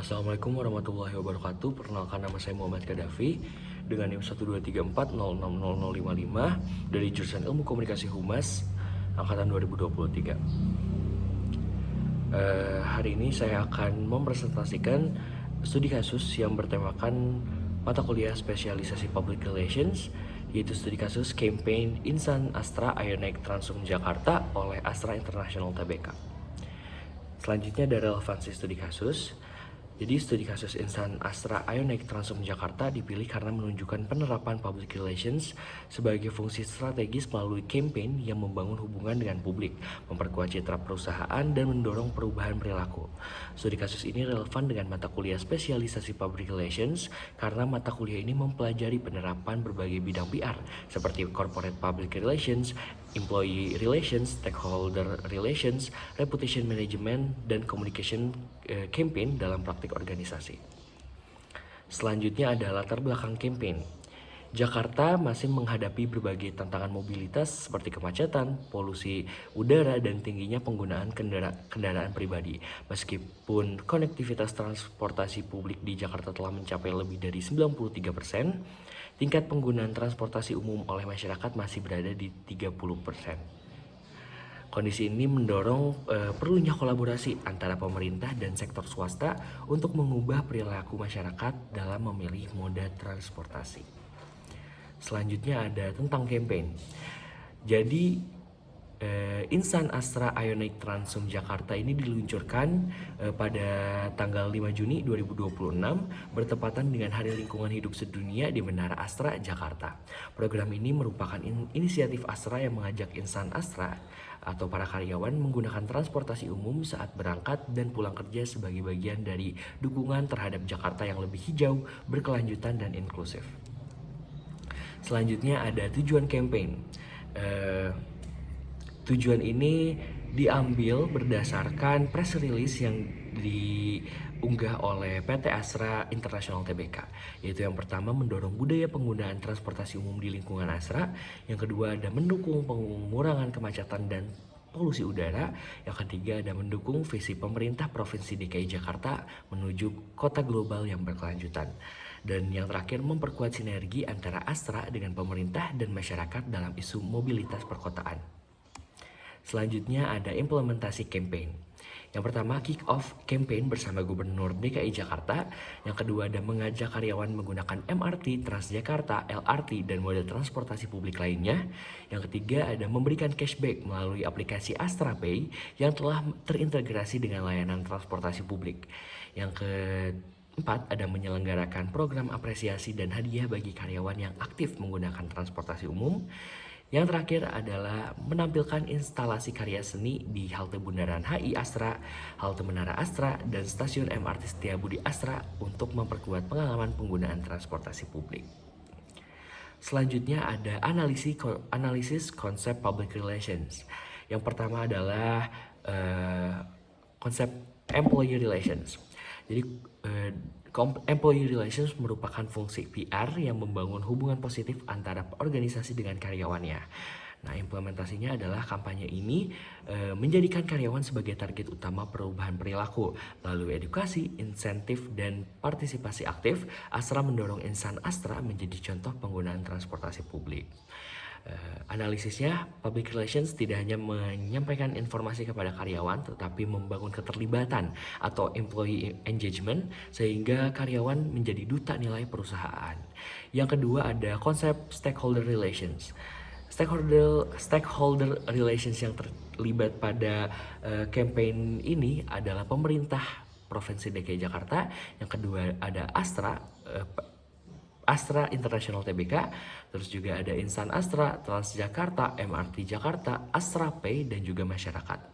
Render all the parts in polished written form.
Assalamualaikum warahmatullahi wabarakatuh. Perkenalkan, nama saya Muhammad Kadafi dengan NIM 12340600055 dari jurusan Ilmu Komunikasi Humas angkatan 2023. Hari ini saya akan mempresentasikan studi kasus yang bertemakan mata kuliah spesialisasi Public Relations, yaitu studi kasus Campaign Insan Astra Ionic Transum Jakarta oleh Astra International Tbk. Selanjutnya ada relevansi studi kasus. Jadi studi kasus Insan Astra Ionic Transum Jakarta dipilih karena menunjukkan penerapan public relations sebagai fungsi strategis melalui campaign yang membangun hubungan dengan publik, memperkuat citra perusahaan, dan mendorong perubahan perilaku. Studi kasus ini relevan dengan mata kuliah spesialisasi public relations karena mata kuliah ini mempelajari penerapan berbagai bidang PR seperti corporate public relations, employee relations, stakeholder relations, reputation management, dan communication campaign dalam praktik organisasi. Selanjutnya ada latar belakang campaign. Jakarta masih menghadapi berbagai tantangan mobilitas seperti kemacetan, polusi udara, dan tingginya penggunaan kendaraan pribadi. Meskipun konektivitas transportasi publik di Jakarta telah mencapai lebih dari 93%, tingkat penggunaan transportasi umum oleh masyarakat masih berada di 30%. Kondisi ini mendorong perlunya kolaborasi antara pemerintah dan sektor swasta untuk mengubah perilaku masyarakat dalam memilih moda transportasi. Selanjutnya ada tentang campaign. Jadi Insan Astra Ionic Transum Jakarta ini diluncurkan pada tanggal 5 Juni 2026 bertepatan dengan Hari Lingkungan Hidup Sedunia di Menara Astra, Jakarta. Program ini merupakan inisiatif Astra yang mengajak insan Astra atau para karyawan menggunakan transportasi umum saat berangkat dan pulang kerja sebagai bagian dari dukungan terhadap Jakarta yang lebih hijau, berkelanjutan, dan inklusif. Selanjutnya ada tujuan campaign. Tujuan ini diambil berdasarkan press release yang diunggah oleh PT Astra International Tbk, yaitu yang pertama mendorong budaya penggunaan transportasi umum di lingkungan Astra, yang kedua ada mendukung pengurangan kemacetan dan polusi udara, yang ketiga ada mendukung visi pemerintah Provinsi DKI Jakarta menuju kota global yang berkelanjutan, dan yang terakhir memperkuat sinergi antara Astra dengan pemerintah dan masyarakat dalam isu mobilitas perkotaan. Selanjutnya ada implementasi campaign. Yang pertama, kick off campaign bersama Gubernur DKI Jakarta. Yang kedua ada mengajak karyawan menggunakan MRT, Transjakarta, LRT, dan moda transportasi publik lainnya. Yang ketiga ada memberikan cashback melalui aplikasi Astra Pay yang telah terintegrasi dengan layanan transportasi publik. Yang keempat ada menyelenggarakan program apresiasi dan hadiah bagi karyawan yang aktif menggunakan transportasi umum. Yang terakhir adalah menampilkan instalasi karya seni di halte Bundaran HI Astra, halte Menara Astra, dan stasiun MRT Setiabudi Astra untuk memperkuat pengalaman penggunaan transportasi publik. Selanjutnya ada analisis konsep public relations. Yang pertama adalah konsep employee relations. Jadi employee relations merupakan fungsi PR yang membangun hubungan positif antara organisasi dengan karyawannya. Nah, implementasinya adalah kampanye ini menjadikan karyawan sebagai target utama perubahan perilaku. Melalui edukasi, insentif, dan partisipasi aktif, Astra mendorong insan Astra menjadi contoh penggunaan transportasi publik. Analisisnya, public relations tidak hanya menyampaikan informasi kepada karyawan, tetapi membangun keterlibatan atau employee engagement sehingga karyawan menjadi duta nilai perusahaan. Yang kedua ada konsep stakeholder relations. Stakeholder relations yang terlibat pada campaign ini adalah pemerintah Provinsi DKI Jakarta. Yang kedua ada Astra International Tbk, terus juga ada Insan Astra, Transjakarta, MRT Jakarta, Astra Pay, dan juga masyarakat.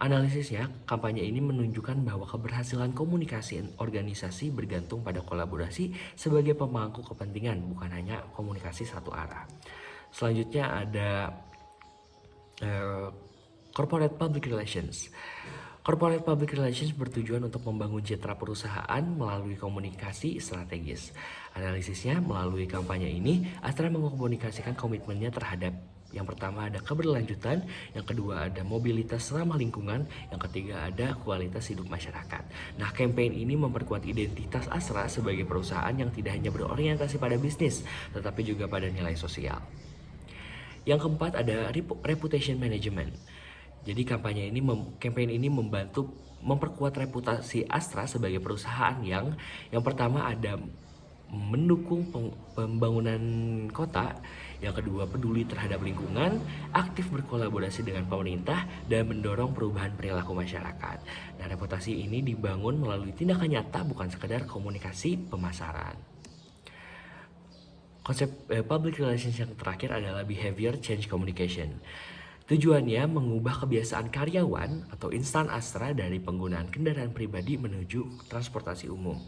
Analisisnya, kampanye ini menunjukkan bahwa keberhasilan komunikasi organisasi bergantung pada kolaborasi sebagai pemangku kepentingan, bukan hanya komunikasi satu arah. Selanjutnya ada corporate public relations. Corporate public relations bertujuan untuk membangun citra perusahaan melalui komunikasi strategis. Analisisnya, melalui kampanye ini, Astra mengkomunikasikan komitmennya terhadap Yang pertama ada keberlanjutan, yang kedua ada mobilitas ramah lingkungan, yang ketiga ada kualitas hidup masyarakat. Nah, campaign ini memperkuat identitas Astra sebagai perusahaan yang tidak hanya berorientasi pada bisnis, tetapi juga pada nilai sosial. Yang keempat ada reputation management. Jadi campaign ini membantu memperkuat reputasi Astra sebagai perusahaan yang pertama ada mendukung pembangunan kota, yang kedua peduli terhadap lingkungan, aktif berkolaborasi dengan pemerintah, dan mendorong perubahan perilaku masyarakat. Nah, reputasi ini dibangun melalui tindakan nyata, bukan sekedar komunikasi pemasaran. Konsep public relations yang terakhir adalah behavior change communication. Tujuannya mengubah kebiasaan karyawan atau insan Astra dari penggunaan kendaraan pribadi menuju transportasi umum.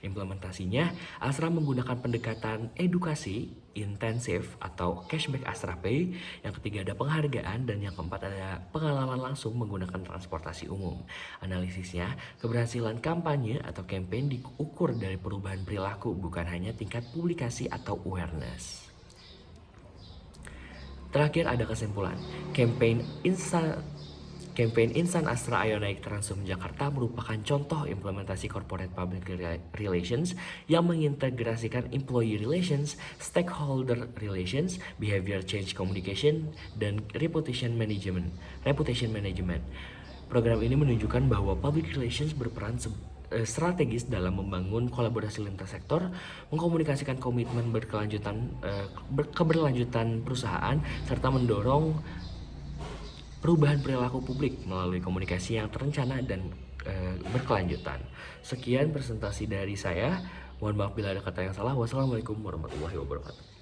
Implementasinya, Astra menggunakan pendekatan edukasi intensif atau cashback Astra Pay, yang ketiga ada penghargaan, dan yang keempat ada pengalaman langsung menggunakan transportasi umum. Analisisnya, keberhasilan kampanye atau campaign diukur dari perubahan perilaku, bukan hanya tingkat publikasi atau awareness. Terakhir ada kesimpulan, campaign Insan Astra Ayo Naik Transum Jakarta merupakan contoh implementasi corporate public relations yang mengintegrasikan employee relations, stakeholder relations, behavior change communication, dan reputation management. Program ini menunjukkan bahwa public relations berperan strategis dalam membangun kolaborasi lintas sektor, mengkomunikasikan komitmen keberlanjutan perusahaan, serta mendorong perubahan perilaku publik melalui komunikasi yang terencana dan berkelanjutan. Sekian presentasi dari saya. Mohon maaf bila ada kata yang salah. Wassalamualaikum warahmatullahi wabarakatuh.